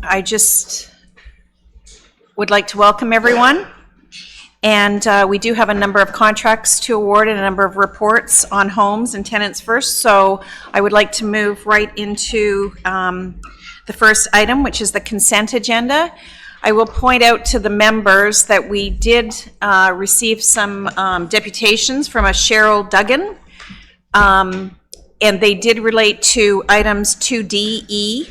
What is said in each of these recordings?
I just would like to welcome everyone. And we do have a number of contracts to award and a number of reports on homes and tenants first. So I would like to move right into the first item, which is the consent agenda. I will point out to the members that we did receive some deputations from a Cheryl Duggan, and they did relate to items 2D, E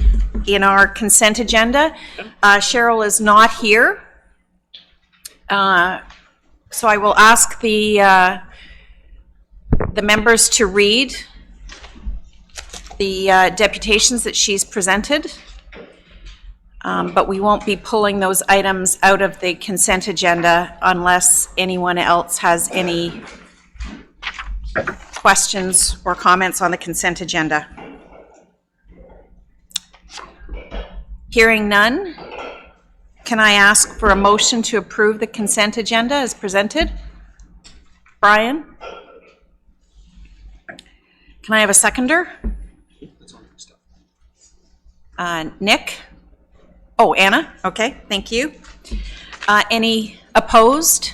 in our consent agenda. Cheryl is not here, so I will ask the members to read the deputations that she's presented. But we won't be pulling those items out of the consent agenda unless anyone else has any questions or comments on the consent agenda. Hearing none, can I ask for a motion to approve the consent agenda as presented? Brian? Can I have a seconder? Nick? Oh, Anna? Okay, thank you. Any opposed?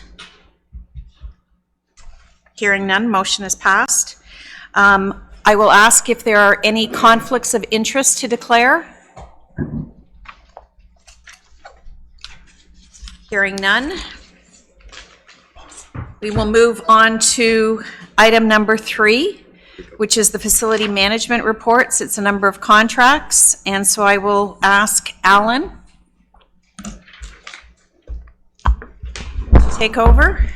Hearing none, motion is passed. I will ask if there are any conflicts of interest to declare. Hearing none. We will move on to item number 3, which is the facility management reports. It's a number of contracts, and so I will ask Alan to take over.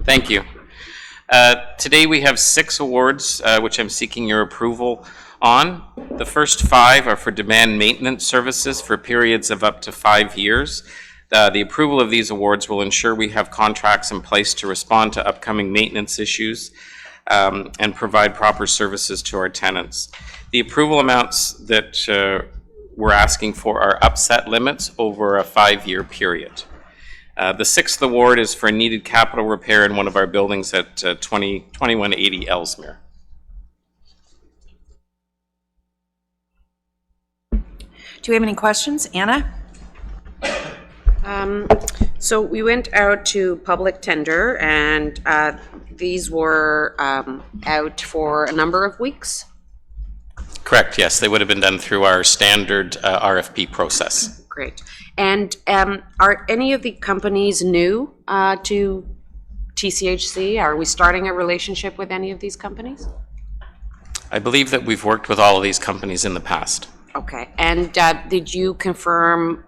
Thank you. Today we have 6 awards which I'm seeking your approval on. The first 5 are for demand maintenance services for periods of up to 5 years. The approval of these awards will ensure we have contracts in place to respond to upcoming maintenance issues and provide proper services to our tenants. The approval amounts that we're asking for are upset limits over a 5-year period. The 6th award is for needed capital repair in one of our buildings at 2180 Ellesmere. Do we have any questions? Anna? So we went out to public tender, and these were out for a number of weeks? Correct, yes. They would have been done through our standard RFP process. Great. And are any of the companies new to TCHC? Are we starting a relationship with any of these companies? I believe that we've worked with all of these companies in the past. Okay. And did you confirm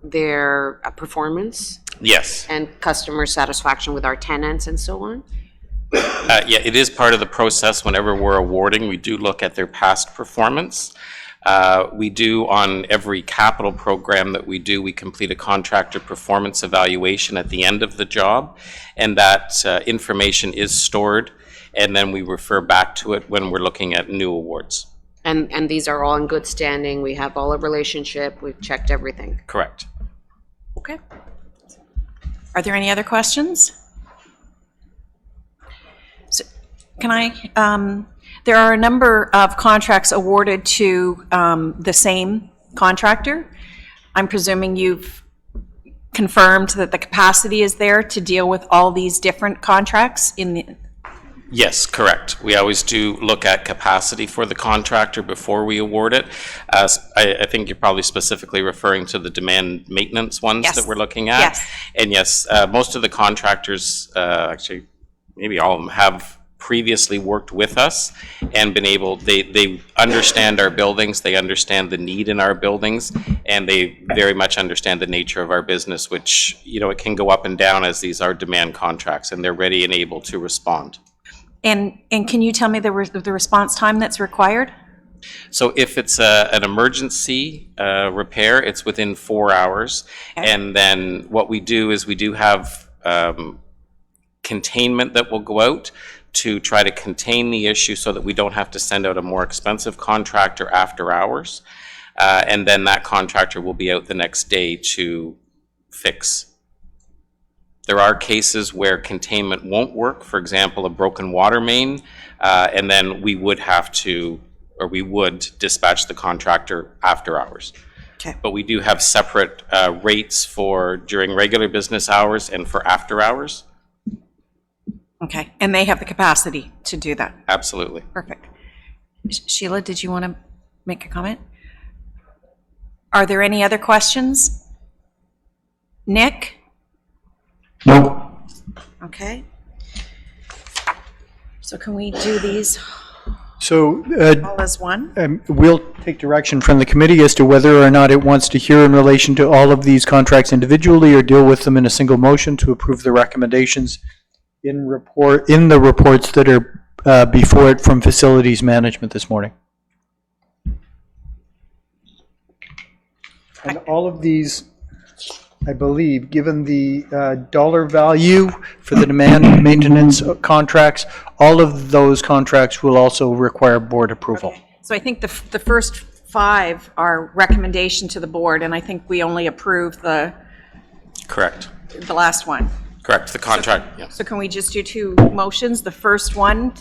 their performance? Yes. And customer satisfaction with our tenants and so on? Yeah, it is part of the process. Whenever we're awarding, we do look at their past performance. We do, on every capital program that we do, we complete a contractor performance evaluation at the end of the job, and that information is stored, and then we refer back to it when we're looking at new awards. And these are all in good standing? We have all a relationship, we've checked everything? Correct. Okay. Are there any other questions? So, can I, there are a number of contracts awarded to the same contractor. I'm presuming you've confirmed that the capacity is there to deal with all these different contracts in the... Yes, correct. We always do look at capacity for the contractor before we award it. I think you're probably specifically referring to the demand maintenance ones Yes. that we're looking at. Yes. And yes, most of the contractors, actually, maybe all of them, have previously worked with us and been able, they understand our buildings, they understand the need in our buildings, and they very much understand the nature of our business, which, you know, it can go up and down as these are demand contracts, and they're ready and able to respond. And can you tell me the response time that's required? So if it's an emergency repair, it's within 4 hours. Okay. And then what we do is we do have containment that will go out to try to contain the issue so that we don't have to send out a more expensive contractor after hours. And then that contractor will be out the next day to fix. There are cases where containment won't work, for example, a broken water main, and then we would have to, or we would dispatch the contractor after hours. Okay. but we do have separate rates for during regular business hours and for after hours. Okay, and they have the capacity to do that. Absolutely. Perfect. Sheila, did you want to make a comment? Are there any other questions? Nick? Nope. Okay. So can we do these So all as one? we'll take direction from the committee as to whether or not it wants to hear in relation to all of these contracts individually or deal with them in a single motion to approve the recommendations in the reports that are before it from facilities management this morning. And all of these, I believe, given the dollar value for the demand maintenance contracts, all of those contracts will also require board approval. So I think the first 5 are recommendation to the board, and I think we only approved the Correct. last one. Correct. The contract, yes. So can we just do 2 motions? The first one,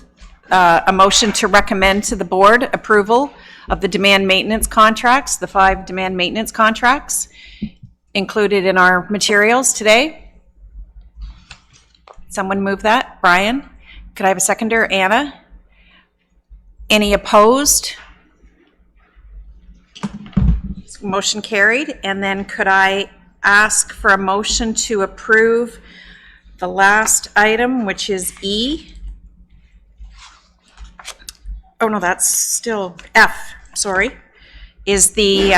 a motion to recommend to the board approval of the demand maintenance contracts, the 5 demand maintenance contracts included in our materials today. Someone move that? Brian? Could I have a seconder? Anna? Any opposed? Motion carried. And then could I ask for a motion to approve the last item, which is E? Oh, no, that's still F, sorry, is the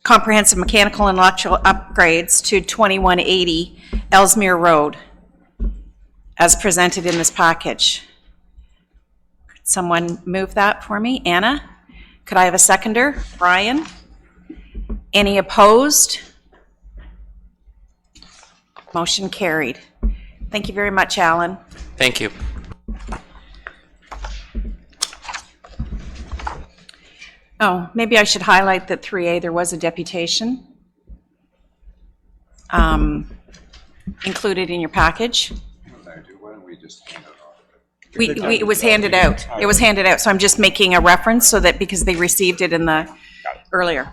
comprehensive mechanical and electrical upgrades to 2180 Ellesmere Road as presented in this package. Could someone move that for me? Anna? Could I have a seconder? Brian? Any opposed? Motion carried. Thank you very much, Alan. Thank you. Oh, maybe I should highlight that 3A, there was a deputation included in your package. Why don't we just hand it off? It was handed out. It was handed out, so I'm just making a reference so that, because they received it in the, earlier.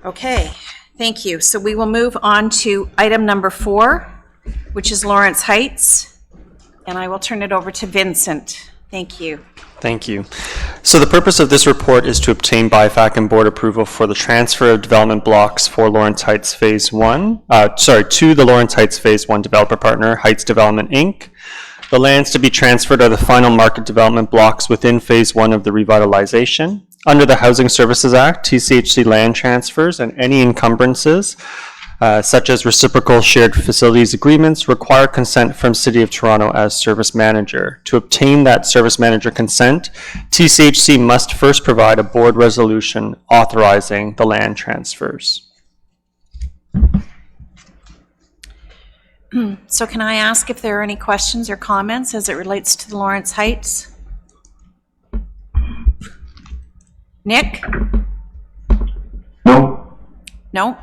Okay, thank you. So we will move on to item number 4, which is Lawrence Heights, and I will turn it over to Vincent. Thank you. Thank you. So the purpose of this report is to obtain BIFAC and board approval for the transfer of development blocks for Lawrence Heights Phase 1, to the Lawrence Heights Phase 1 developer partner, Heights Development, Inc. The lands to be transferred are the final market development blocks within Phase 1 of the revitalization. Under the Housing Services Act, TCHC land transfers and any encumbrances such as reciprocal shared facilities agreements, require consent from City of Toronto as service manager. To obtain that service manager consent, TCHC must first provide a board resolution authorizing the land transfers. So can I ask if there are any questions or comments as it relates to the Lawrence Heights? Nick? Nope. No?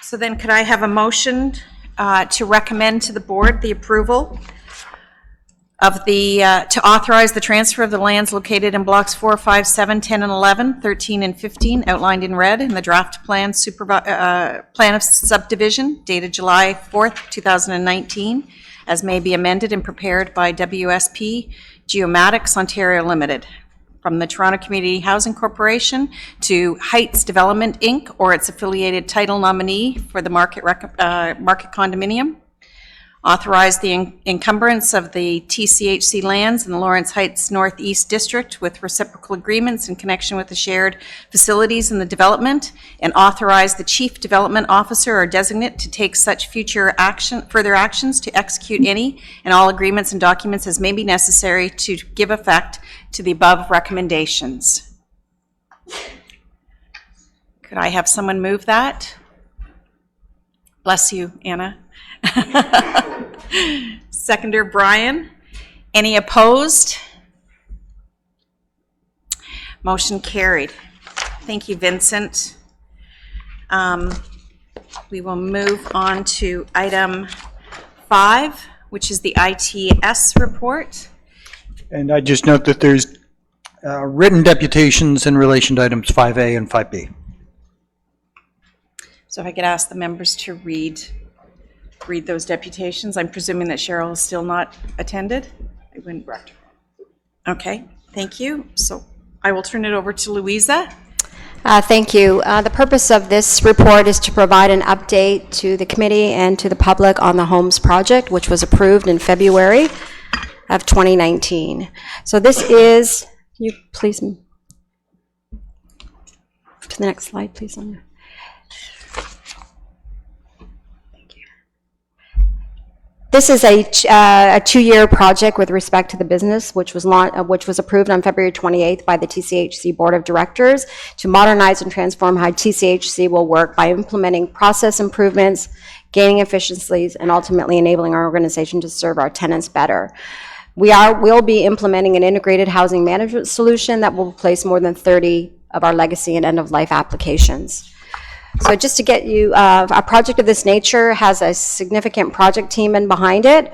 So then could I have a motion to recommend to the board the approval of the, to authorize the transfer of the lands located in blocks 4, 5, 7, 10, and 11, 13, and 15, outlined in red in the draft plan plan of subdivision dated July 4th, 2019, as may be amended and prepared by WSP Geomatics Ontario Limited, from the Toronto Community Housing Corporation to Heights Development, Inc., or its affiliated title nominee for the market condominium. Authorize the encumbrance of the TCHC lands in the Lawrence Heights Northeast District with reciprocal agreements in connection with the shared facilities in the development, and authorize the Chief Development Officer or designate to take such further actions to execute any and all agreements and documents as may be necessary to give effect to the above recommendations. Could I have someone move that? Bless you, Anna. Seconder Brian. Any opposed? Motion carried. Thank you, Vincent. We will move on to item 5, which is the ITS report. And I just note that there's written deputations in relation to items 5A and 5B. So if I could ask the members to read those deputations. I'm presuming that Cheryl has still not attended? Correct. Okay, thank you. So I will turn it over to Louisa. Thank you. The purpose of this report is to provide an update to the committee and to the public on the Homes project, which was approved in February of 2019. So this is, you please, to the next slide, please, Sonia. This is a 2-year project with respect to the business, which was approved on February 28th by the TCHC Board of Directors to modernize and transform how TCHC will work by implementing process improvements, gaining efficiencies, and ultimately enabling our organization to serve our tenants better. We'll be implementing an integrated housing management solution that will replace more than 30 of our legacy and end-of-life applications. So just to get you, a project of this nature has a significant project team in behind it.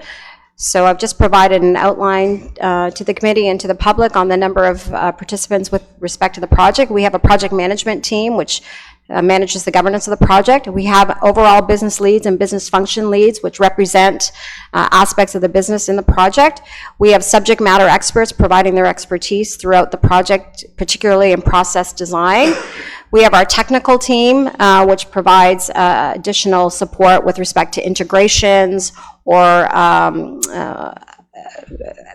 So I've just provided an outline to the committee and to the public on the number of participants with respect to the project. We have a project management team which manages the governance of the project. We have overall business leads and business function leads which represent aspects of the business in the project. We have subject matter experts providing their expertise throughout the project, particularly in process design. We have our technical team, which provides additional support with respect to integrations or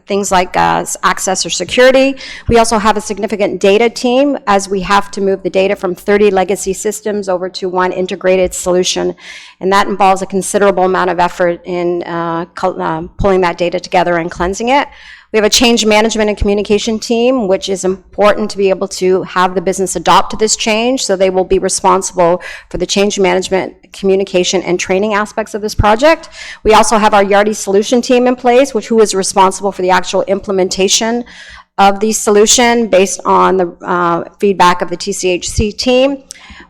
things like access or security. We also have a significant data team as we have to move the data from 30 legacy systems over to one integrated solution. And that involves a considerable amount of effort in pulling that data together and cleansing it. We have a change management and communication team, which is important to be able to have the business adopt this change, so they will be responsible for the change management, communication, and training aspects of this project. We also have our Yardi solution team in place, who is responsible for the actual implementation of the solution based on the feedback of the TCHC team.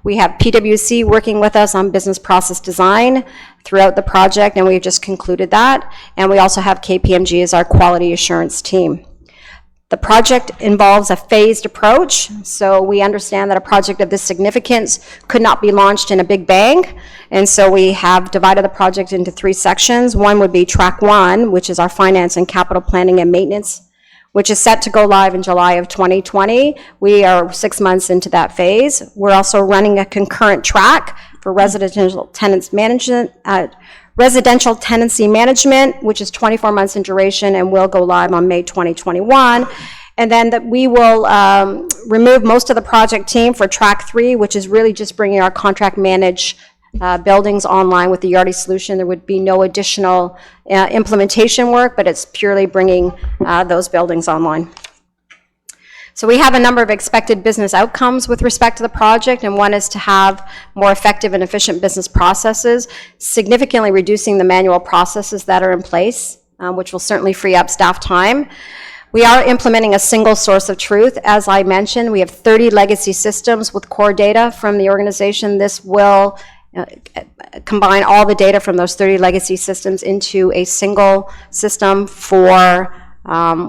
We have PwC working with us on business process design throughout the project, and we've just concluded that. And we also have KPMG as our quality assurance team. The project involves a phased approach, so we understand that a project of this significance could not be launched in a big bang, and so we have divided the project into 3 sections. One would be track 1, which is our finance and capital planning and maintenance, which is set to go live in July of 2020. We are 6 months into that phase. We're also running a concurrent track for residential tenancy management, which is 24 months in duration and will go live on May 2021. And then that we will remove most of the project team for track 3, which is really just bringing our contract managed buildings online with the Yardi solution. There would be no additional implementation work, but it's purely bringing those buildings online. So we have a number of expected business outcomes with respect to the project, and one is to have more effective and efficient business processes, significantly reducing the manual processes that are in place, which will certainly free up staff time. We are implementing a single source of truth. As I mentioned, we have 30 legacy systems with core data from the organization. This will combine all the data from those 30 legacy systems into a single system for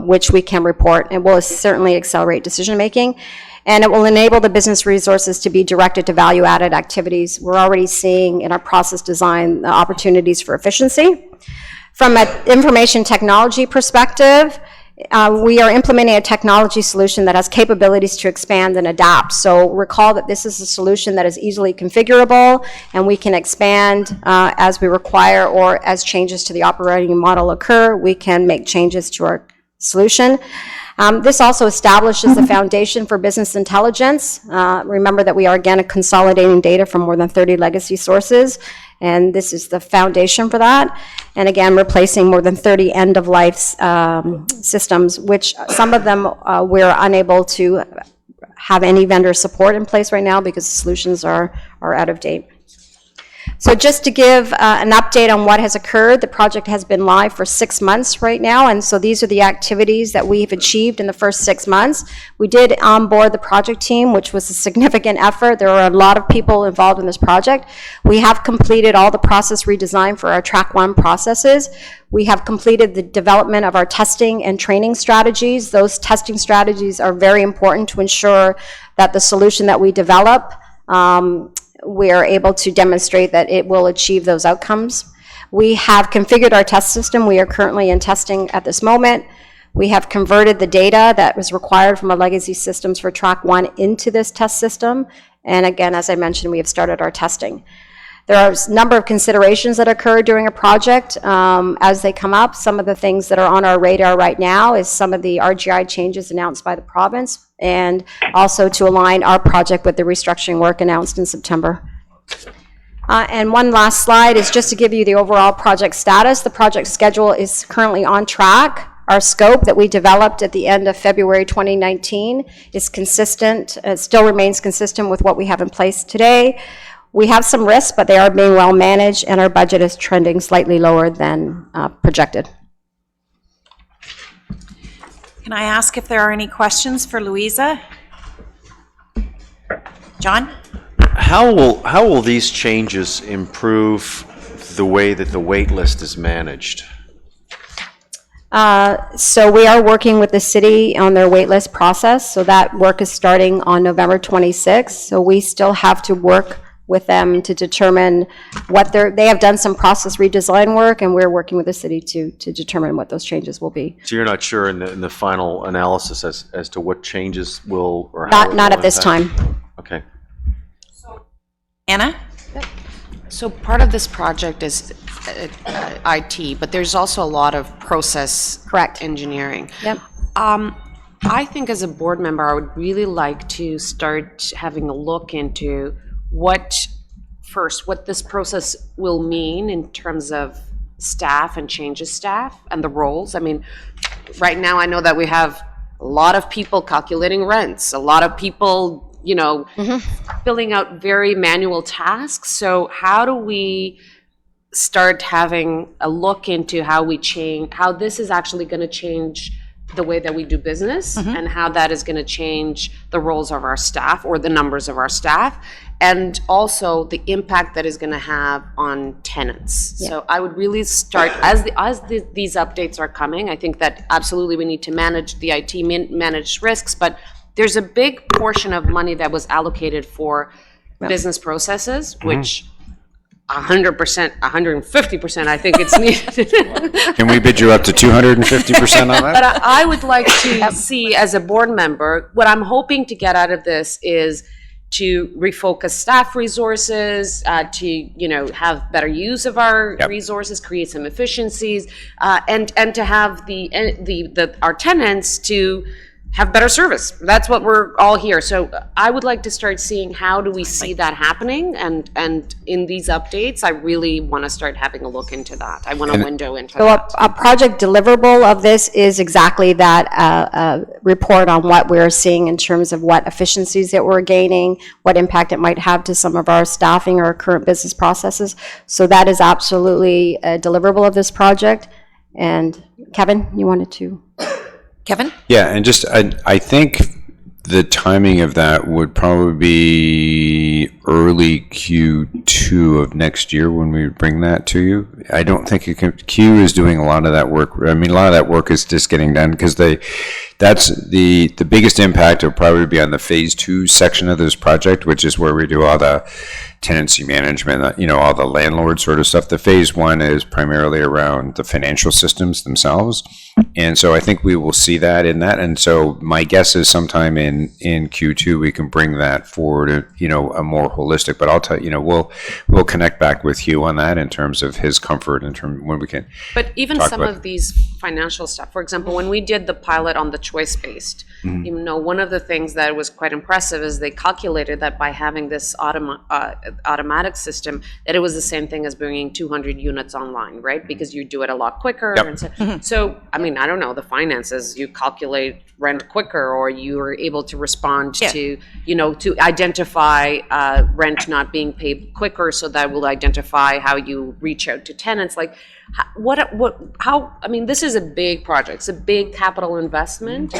which we can report. It will certainly accelerate decision making, and it will enable the business resources to be directed to value-added activities. We're already seeing in our process design the opportunities for efficiency. From an information technology perspective, we are implementing a technology solution that has capabilities to expand and adapt. So recall that this is a solution that is easily configurable, and we can expand as we require, or as changes to the operating model occur, we can make changes to our solution. This also establishes the foundation for business intelligence. Remember that we are again consolidating data from more than 30 legacy sources, and this is the foundation for that. And again, replacing more than 30 end-of-life systems, which some of them we're unable to have any vendor support in place right now because the solutions are out of date. So just to give an update on what has occurred, the project has been live for 6 months right now, and so these are the activities that we've achieved in the first 6 months. We did onboard the project team, which was a significant effort. There were a lot of people involved in this project. We have completed all the process redesign for our Track 1 processes. We have completed the development of our testing and training strategies. Those testing strategies are very important to ensure that the solution that we develop, we are able to demonstrate that it will achieve those outcomes. We have configured our test system. We are currently in testing at this moment. We have converted the data that was required from our legacy systems for Track 1 into this test system. And again, as I mentioned, we have started our testing. There are a number of considerations that occur during a project as they come up. Some of the things that are on our radar right now is some of the RGI changes announced by the province, and also to align our project with the restructuring work announced in September. And one last slide is just to give you the overall project status. The project schedule is currently on track. Our scope that we developed at the end of February 2019 is consistent, still remains consistent with what we have in place today. We have some risks, but they are being well managed, and our budget is trending slightly lower than projected. Can I ask if there are any questions for Louisa? John? How will these changes improve the way that the wait list is managed? So we are working with the city on their waitlist process. So that work is starting on November 26th. So we still have to work with them to determine what they have done some process redesign work, and we're working with the city to determine what those changes will be. So you're not sure in the final analysis as to what changes will or how? Not at this time. Okay. Anna? So part of this project is IT, but there's also a lot of process Correct. engineering. Yep. I think as a board member, I would really like to start having a look into what this process will mean in terms of staff and change of staff and the roles. I mean, right now I know that we have a lot of people calculating rents, a lot of people, filling out very manual tasks. So how do we start having a look into how this is actually going to change the way that we do business, and how that is going to change the roles of our staff or the numbers of our staff, and also the impact that is going to have on tenants. Yeah. So I would really start, as these updates are coming, I think that absolutely we need to manage the IT, manage risks, but there's a big portion of money that was allocated for business processes, which 100%, 150%, I think it's needed. Can we bid you up to 250% on that? But I would like to see, as a board member, what I'm hoping to get out of this is to refocus staff resources, to have better use of our resources, create some efficiencies, and to have our tenants to have better service. That's what we're all here. So I would like to start seeing how do we see that happening, and in these updates, I really want to start having a look into that. I want a window into So that. a project deliverable of this is exactly that report on what we're seeing in terms of what efficiencies that we're gaining, what impact it might have to some of our staffing or current business processes. So that is absolutely a deliverable of this project. And Kevin, you wanted to? Kevin? Yeah, and just, I think the timing of that would probably be early Q2 of next year when we bring that to you. I don't think Q is doing a lot of that work. I mean, a lot of that work is just getting done because that's the biggest impact will probably be on the phase 2 section of this project, which is where we do all the tenancy management, all the landlord sort of stuff. The phase 1 is primarily around the financial systems themselves. And so I think we will see that in that. And so my guess is sometime in Q2, we can bring that forward, a more holistic, but I'll tell you, we'll connect back with Hugh on that in terms of his comfort in terms when we can. But even talk some about- of these financial stuff, for example, when we did the pilot on the choice-based. You know, one of the things that was quite impressive is they calculated that by having this automatic system, that it was the same thing as bringing 200 units online, right? Because you do it a lot quicker. Yep. And so, I mean, I don't know, the finances, you calculate rent quicker, or you are able to respond to, you know, to identify rent not being paid quicker, so that will identify how you reach out to tenants. Like, I mean, this is a big project. It's a big capital investment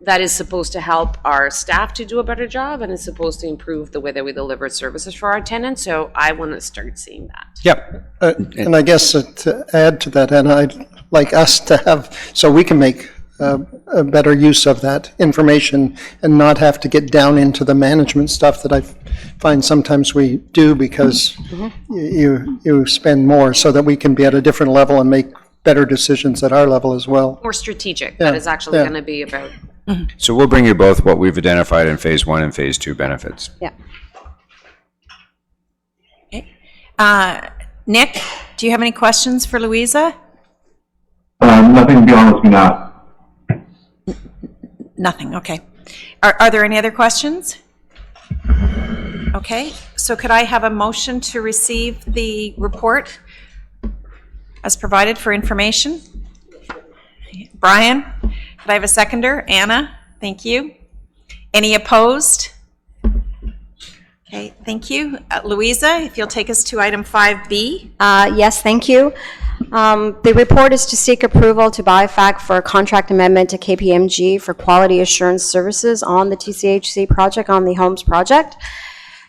that is supposed to help our staff to do a better job, and is supposed to improve the way that we deliver services for our tenants. So I want to start seeing that. Yep. And I guess to add to that, and I'd like us to have, so we can make a better use of that information and not have to get down into the management stuff that I find sometimes we do, because you spend more, so that we can be at a different level and make better decisions at our level as well. More strategic, that is actually going to be about. So we'll bring you both what we've identified in phase 1 and phase 2 benefits. Yeah. Nick, do you have any questions for Louisa? Nothing beyond what's been asked. Nothing, okay. Are there any other questions? Okay, so could I have a motion to receive the report as provided for information? Brian, could I have a seconder? Anna, thank you. Any opposed? Okay, thank you. Louisa, if you'll take us to item 5B. Yes, thank you. The report is to seek approval to BIFAC for a contract amendment to KPMG for quality assurance services on the TCHC project, on the Homes project.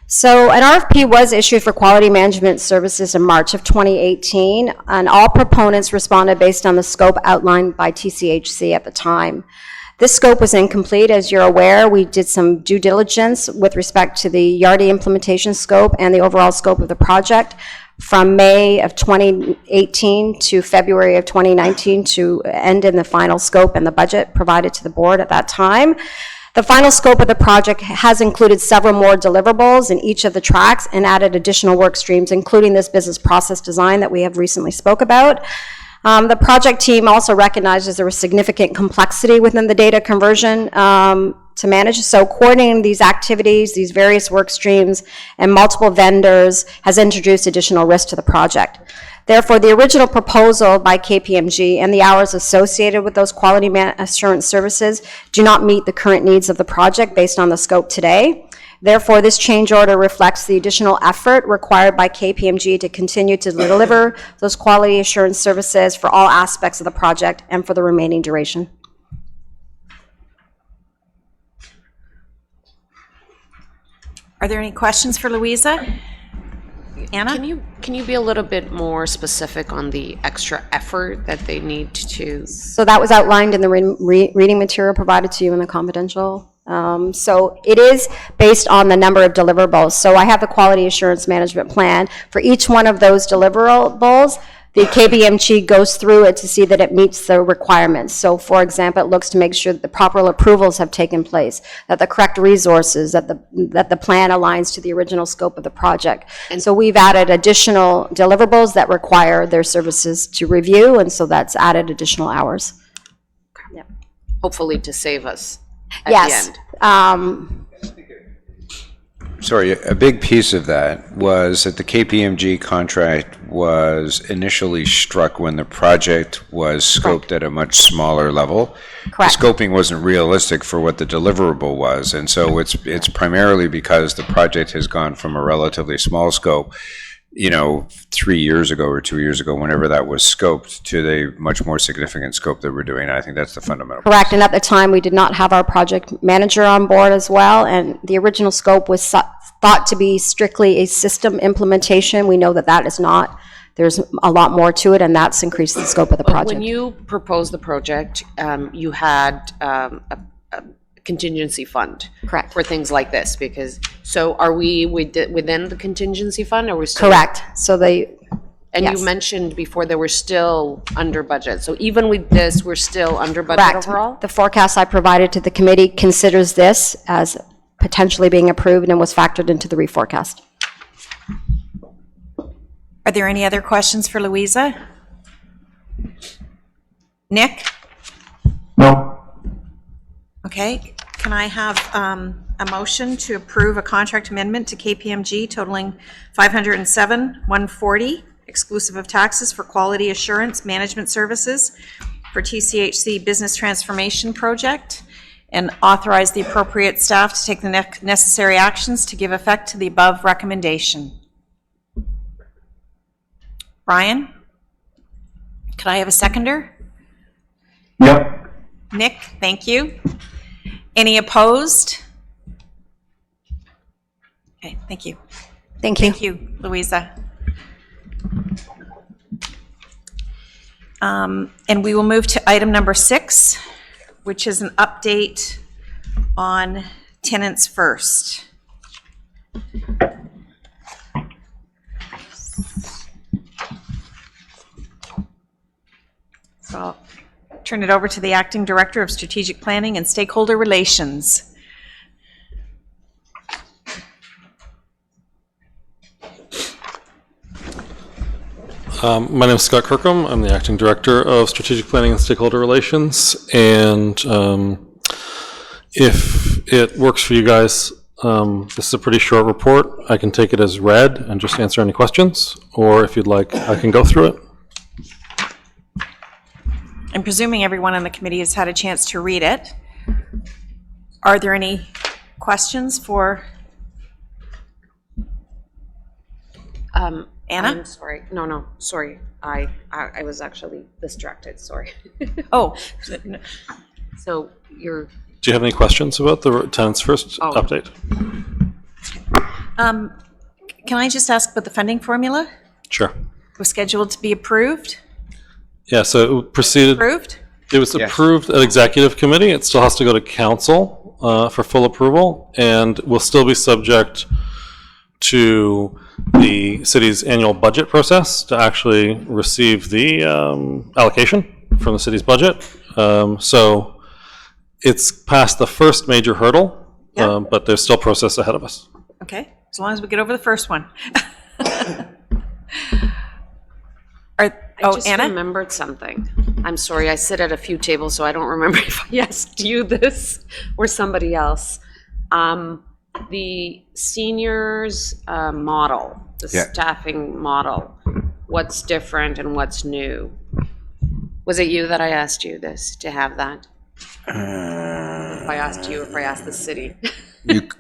So an RFP was issued for quality management services in March of 2018, and all proponents responded based on the scope outlined by TCHC at the time. This scope was incomplete, as you're aware. We did some due diligence with respect to the Yardi implementation scope and the overall scope of the project from May of 2018 to February of 2019 to end in the final scope and the budget provided to the board at that time. The final scope of the project has included several more deliverables in each of the tracks and added additional work streams, including this business process design that we have recently spoke about. The project team also recognizes there was significant complexity within the data conversion to manage. So coordinating these activities, these various work streams, and multiple vendors has introduced additional risk to the project. Therefore, the original proposal by KPMG and the hours associated with those quality assurance services do not meet the current needs of the project based on the scope today. Therefore, this change order reflects the additional effort required by KPMG to continue to deliver those quality assurance services for all aspects of the project and for the remaining duration. Are there any questions for Louisa? Anna? Can you be a little bit more specific on the extra effort that they need to? So that was outlined in the reading material provided to you in the confidential. So it is based on the number of deliverables. So I have the quality assurance management plan. For each one of those deliverables, the KPMG goes through it to see that it meets the requirements. So for example, it looks to make sure that the proper approvals have taken place, that the correct resources, that the plan aligns to the original scope of the project. And so we've added additional deliverables that require their services to review, and so that's added additional hours. Yep. Hopefully to save us at Yes. the end. Sorry, a big piece of that was that the KPMG contract was initially struck when the project was scoped at a much smaller level. Correct. The scoping wasn't realistic for what the deliverable was, and so it's primarily because the project has gone from a relatively small scope, 3 years ago or 2 years ago, whenever that was scoped, to the much more significant scope that we're doing. I think that's the fundamental. Correct, and at the time, we did not have our project manager on board as well, and the original scope was thought to be strictly a system implementation. We know that that is not. There's a lot more to it, and that's increased the scope of the project. When you proposed the project, you had a contingency fund. Correct. For things like this, so are we within the contingency fund, or we're still? Correct, so And yes. you mentioned before that we're still under budget, so even with this, we're still under budget Correct. overall? The forecast I provided to the committee considers this as potentially being approved and was factored into the reforecast. Are there any other questions for Louisa? Nick? No. Okay, can I have a motion to approve a contract amendment to KPMG totaling $507,140, exclusive of taxes, for quality assurance management services for TCHC Business Transformation Project, and authorize the appropriate staff to take the necessary actions to give effect to the above recommendation? Brian? Could I have a seconder? Yep. Nick, thank you. Any opposed? Okay, thank you. Thank you. Thank you, Louisa. And we will move to item number 6, which is an update on tenants first. So I'll turn it over to the Acting Director of Strategic Planning and Stakeholder Relations. My name is Scott Kirkham. I'm the Acting Director of Strategic Planning and Stakeholder Relations. And if it works for you guys, this is a pretty short report. I can take it as read and just answer any questions, or if you'd like, I can go through it. I'm presuming everyone on the committee has had a chance to read it. Are there any questions for Anna? I'm sorry. No, sorry. I was actually distracted, sorry. Oh, So you're, Do you have any questions about the tenants first Oh. update? can I just ask about the funding formula? Sure. Was scheduled to be approved? Yeah, so it proceeded. Approved? It was approved at executive committee. It still has to go to council for full approval, and will still be subject to the city's annual budget process to actually receive the allocation from the city's budget. So it's past the first major hurdle, Yeah. but there's still process ahead of us. Okay, as long as we get over the first one. I just Anna? remembered something. I'm sorry, I sit at a few tables, so I don't remember if I asked you this or somebody else. The seniors model, the Yeah. staffing model, what's different and what's new? Was it you that I asked you this, to have that? If I asked you, if I asked the city.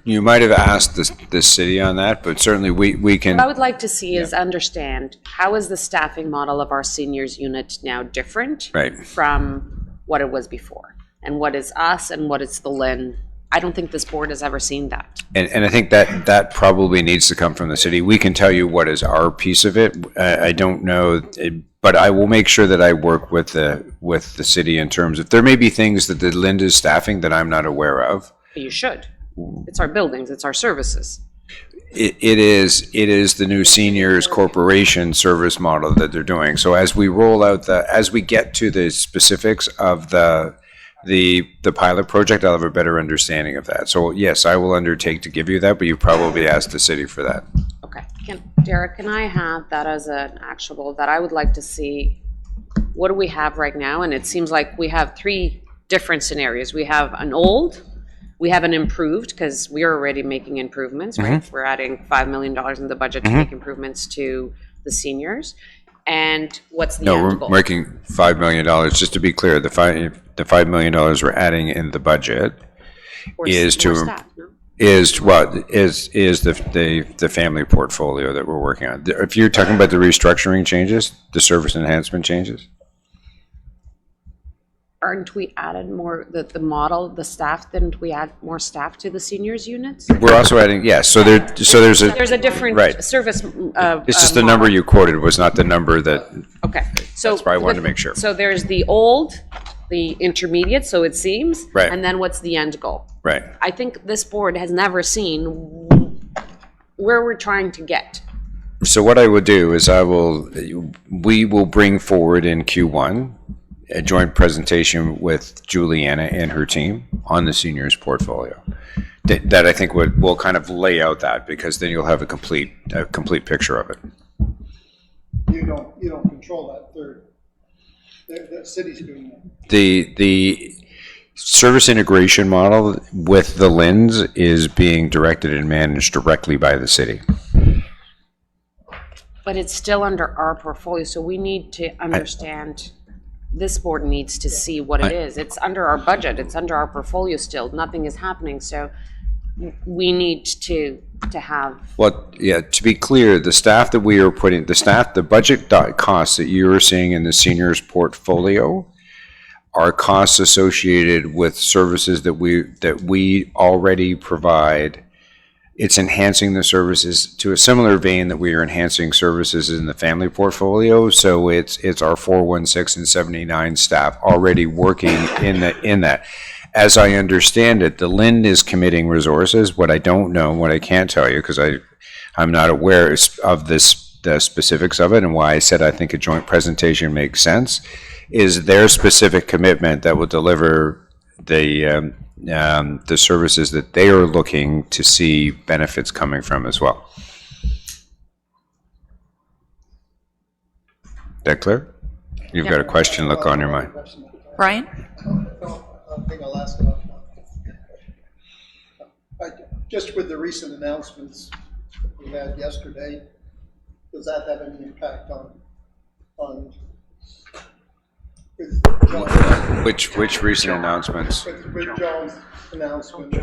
You might have asked the city on that, but certainly we can. What I would like to see is understand, how is the staffing model of our seniors unit now different? Right. From what it was before? And what is us and what is the LIN? I don't think this board has ever seen that. And I think that probably needs to come from the city. We can tell you what is our piece of it. I don't know, but I will make sure that I work with the city in terms of, there may be things that the Linda's staffing that I'm not aware of. But you should. It's our buildings, it's our services. It is the new seniors corporation service model that they're doing. So as we roll out as we get to the specifics of the pilot project, I'll have a better understanding of that. So yes, I will undertake to give you that, but you probably asked the city for that. Okay. Derek, can I have that as an actionable, that I would like to see, what do we have right now? And it seems like we have 3 different scenarios. We have an old, we have an improved, because we are already making improvements, right? We're adding $5 million in the budget to make improvements to the seniors. And what's the No, end we're goal? making $5 million. Just to be clear, the $5 million we're adding in the budget Or is more to staff, no? is what is the family portfolio that we're working on. If you're talking about the restructuring changes, the service enhancement changes. Aren't we added more, the model, the staff, didn't we add more staff to the seniors units? We're also adding, yes, so there's There's a different Right. service. It's just the number you quoted was not the number that, Okay, so. That's why I wanted to make sure. So there's the old, the intermediate, so it seems. Right. And then what's the end goal? right. I think this board has never seen where we're trying to get. So what I will do is we will bring forward in Q1 a joint presentation with Juliana and her team on the seniors portfolio. That I think will kind of lay out that, because then you'll have a complete picture of it. You don't control that third. The city's doing that. service integration model with the LINs is being directed and managed directly by the city. But it's still under our portfolio, so we need to understand, this board needs to see what it is. It's under our budget, it's under our portfolio still, nothing is happening, so we need to have, Well, yeah, to be clear, the staff that we are putting, the budget costs that you are seeing in the seniors portfolio are costs associated with services that we already provide. It's enhancing the services to a similar vein that we are enhancing services in the family portfolio. So it's our 416 and 79 staff already working in that. As I understand it, the LIN is committing resources. What I don't know, what I can't tell you, because I'm not aware of the specifics of it, and why I said I think a joint presentation makes sense, is their specific commitment that will deliver the services that they are looking to see benefits coming from as well. That clear? You've got a question look on your mind. Brian? I think I'll ask about that. Just with the recent announcements that we had yesterday, does that have any impact on with John's, Which recent announcements? with John's announcement?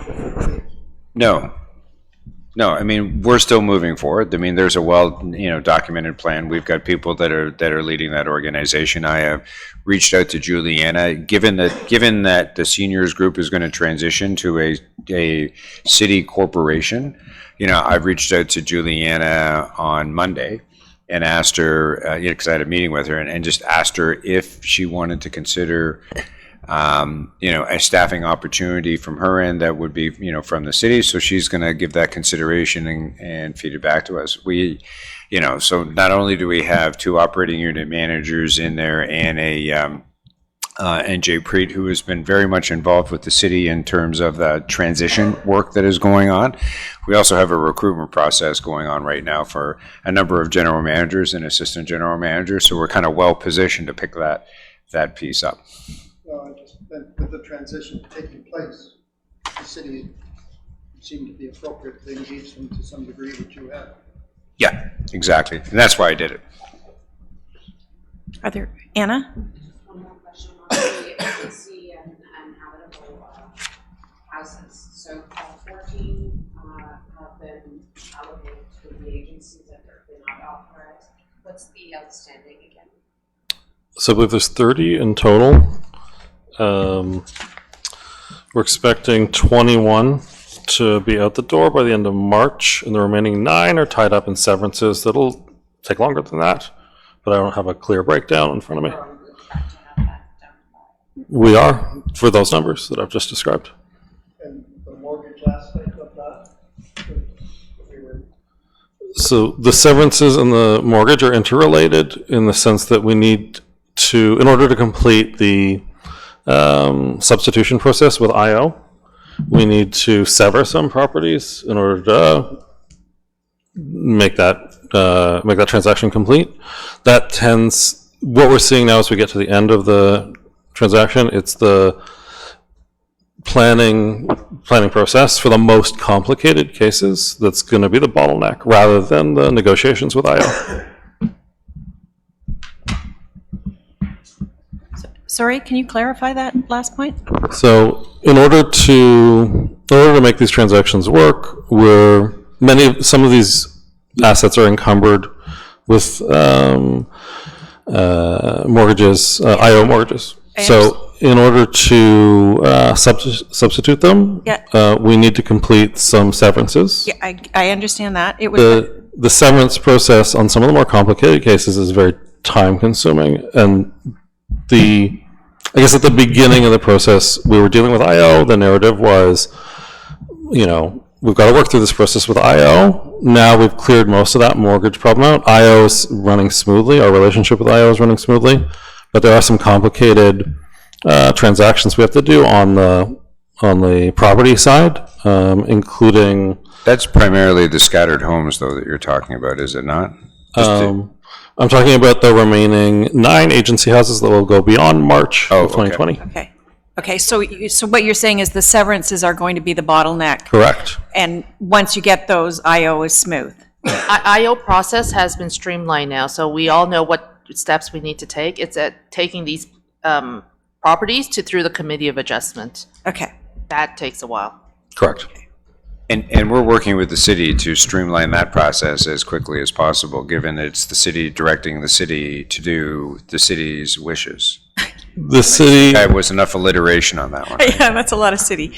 No, I mean, we're still moving forward. I mean, there's a documented plan. We've got people that are leading that organization. I have reached out to Juliana, given that the seniors group is going to transition to a city corporation. I've reached out to Juliana on Monday and asked her, because I had a meeting with her, and just asked her if she wanted to consider a staffing opportunity from her end that would be, from the city. So she's going to give that consideration and feed it back to us. So not only do we have 2 operating unit managers in there and Jay Preet, who has been very much involved with the city in terms of the transition work that is going on. We also have a recruitment process going on right now for a number of general managers and assistant general managers. So we're kind of well positioned to pick that piece up. No, just with the transition taking place, the city seemed to be appropriate to engage them to some degree, which you have. Yeah, exactly. And that's why I did it. Are there, Anna? one more question on the efficiency and habitable houses. So 14 have been allocated to the agencies that they're not authorized. What's the outstanding again? So I believe there's 30 in total. We're expecting 21 to be out the door by the end of March, and the remaining 9 are tied up in severances. That'll take longer than that, but I don't have a clear breakdown in front of me. We are, for those numbers that I've just described. And the mortgage aspect of that, So the severances and the mortgage are interrelated in the sense that we need to, in order to complete the substitution process with IO, we need to sever some properties in order to make that transaction complete. That tends, what we're seeing now as we get to the end of the transaction, it's the planning process for the most complicated cases that's going to be the bottleneck, rather than the negotiations with IO. Sorry, can you clarify that last point? So in order to make these transactions work, some of these assets are encumbered with mortgages, IO mortgages. So in order to substitute them, Yeah. We need to complete some severances. Yeah, I understand that. It was, The severance process on some of the more complicated cases is very time consuming, and I guess at the beginning of the process, we were dealing with IO. The narrative was, we've got to work through this process with IO. Now we've cleared most of that mortgage problem out. IO is running smoothly. Our relationship with IO is running smoothly, but there are some complicated transactions we have to do on the property side, including. That's primarily the scattered homes, though, that you're talking about, is it not? I'm talking about the remaining 9 agency houses that will go beyond March of okay. 2020. okay. Okay, so what you're saying is the severances are going to be the bottleneck, Correct. and once you get those, IO is smooth. IO process has been streamlined now, so we all know what steps we need to take. It's at taking these properties through the committee of adjustment. Okay. That takes a while. Correct. And we're working with the city to streamline that process as quickly as possible, given it's the city directing the city to do the city's wishes. The city, That was enough alliteration on that one. Yeah, that's a lot of city.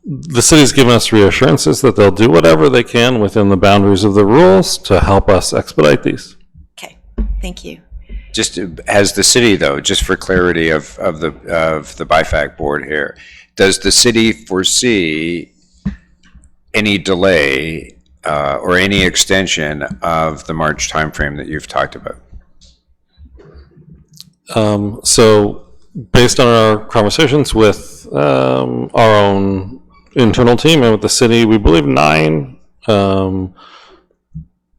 the city's given us reassurances that they'll do whatever they can within the boundaries of the rules to help us expedite these. Okay, thank you. Just as the city, though, just for clarity of the BIFAC board here, does the city foresee any delay or any extension of the March timeframe that you've talked about? So based on our conversations with our own internal team and with the city, we believe 9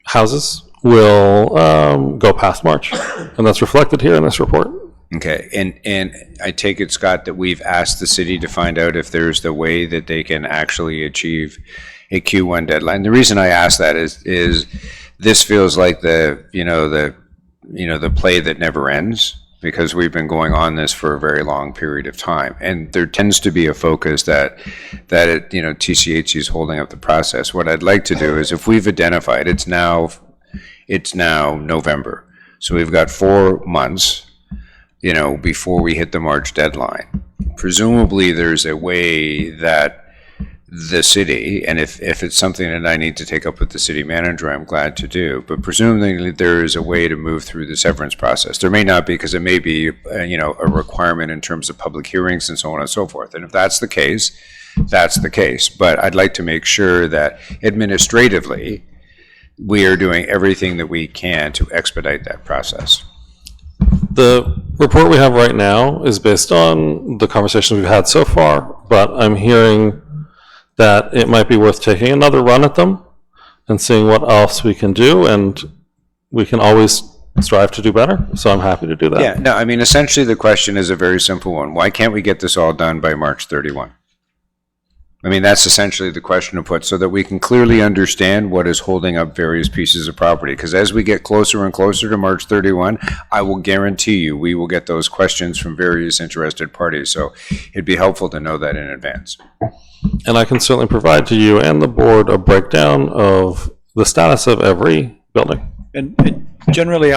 houses will go past March, and that's reflected here in this report. Okay, and I take it, Scott, that we've asked the city to find out if there's the way that they can actually achieve a Q1 deadline. The reason I ask that is this feels like the play that never ends, because we've been going on this for a very long period of time, and there tends to be a focus that TCHC is holding up the process. What I'd like to do is, if we've identified it's now November, so we've got 4 months, before we hit the March deadline. Presumably, there's a way that the city, and if it's something that I need to take up with the city manager, I'm glad to do, but presumably there is a way to move through the severance process. There may not be, because it may be, a requirement in terms of public hearings and so on and so forth. And if that's the case, that's the case. But I'd like to make sure that administratively, we are doing everything that we can to expedite that process. The report we have right now is based on the conversations we've had so far, but I'm hearing that it might be worth taking another run at them and seeing what else we can do, and we can always strive to do better, so I'm happy to do that. Yeah, no, I mean, essentially the question is a very simple one. Why can't we get this all done by March 31? I mean, that's essentially the question to put, so that we can clearly understand what is holding up various pieces of property. Because as we get closer and closer to March 31, I will guarantee you we will get those questions from various interested parties. So it'd be helpful to know that in advance. And I can certainly provide to you and the board a breakdown of the status of every building. And generally,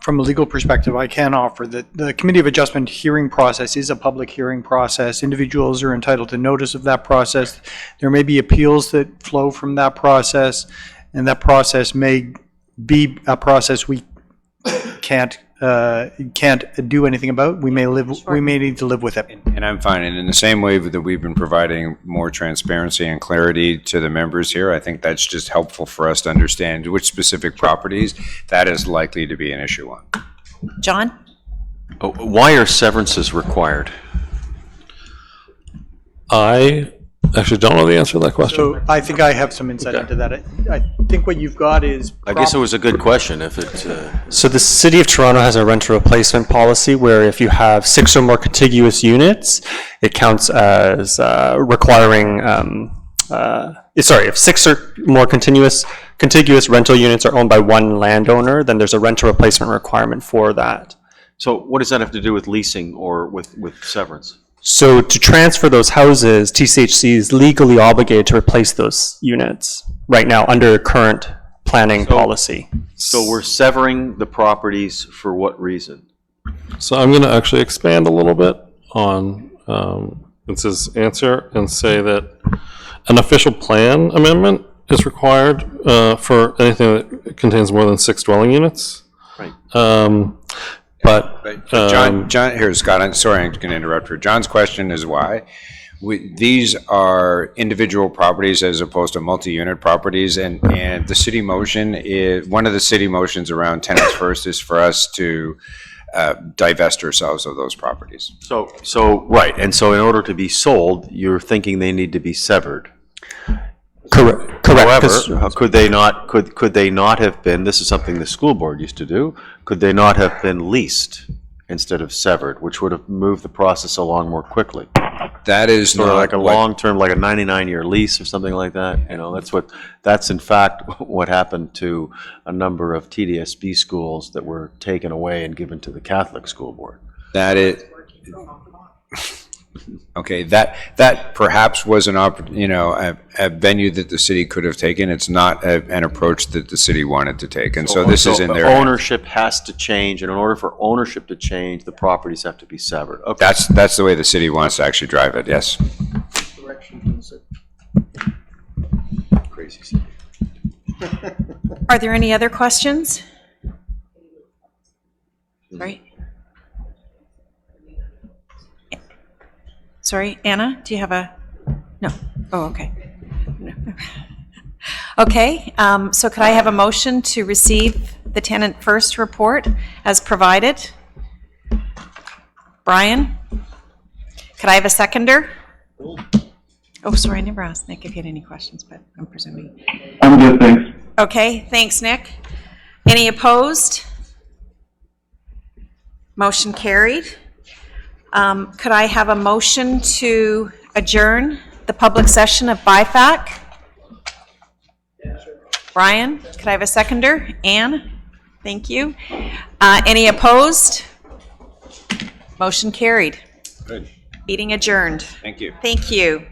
from a legal perspective, I can offer that the Committee of Adjustment hearing process is a public hearing process. Individuals are entitled to notice of that process. There may be appeals that flow from that process, and that process may be a process we can't do anything about. We may need to live with it. And I'm fine. And in the same way that we've been providing more transparency and clarity to the members here, I think that's just helpful for us to understand which specific properties that is likely to be an issue on. John? Why are severances required? I actually don't know the answer to that question. So I think I have some insight into that. I think what you've got is. I guess it was a good question if it... So the City of Toronto has a renter replacement policy where if you have 6 or more contiguous units, it counts as requiring, if 6 or more contiguous rental units are owned by one landowner, then there's a renter replacement requirement for that. So what does that have to do with leasing or with severance? So to transfer those houses, TCHC is legally obligated to replace those units right now under current planning policy. So we're severing the properties for what reason? So I'm going to actually expand a little bit on Vince's answer and say that an official plan amendment is required for anything that contains more than 6 dwelling units. Right. But John, here, Scott, I'm sorry, I'm going to interrupt her. John's question is why. These are individual properties as opposed to multi-unit properties, and the city motion is, one of the city motions around tenants first is for us to divest ourselves of those properties. So right, and so in order to be sold, you're thinking they need to be severed. Correct. Correct, 'cause- However, could they not have been, this is something the school board used to do, could they not have been leased instead of severed, which would have moved the process along more quickly? That is Sort of not like a what- long-term, like a 99-year lease or something like that, you know, that's in fact what happened to a number of TDSB schools that were taken away and given to the Catholic school board. That is, okay, that perhaps was a venue that the city could have taken. It's not an approach that the city wanted to take, and so this is in their hands. Ownership has to change, and in order for ownership to change, the properties have to be severed. Okay. That's the way the city wants to actually drive it, yes. Crazy city. Are there any other questions? Right? Sorry, Anna, do you have a, no, oh, okay. No. Okay, so could I have a motion to receive the tenant first report as provided? Brian? Could I have a seconder? Oh, sorry, I never asked Nick if he had any questions, but I'm presuming. I'm good, thanks. Okay, thanks, Nick. Any opposed? Motion carried. Could I have a motion to adjourn the public session of BIFAC? Brian, could I have a seconder? Anne? Thank you. Any opposed? Motion carried. Good. Meeting adjourned. Thank you. Thank you.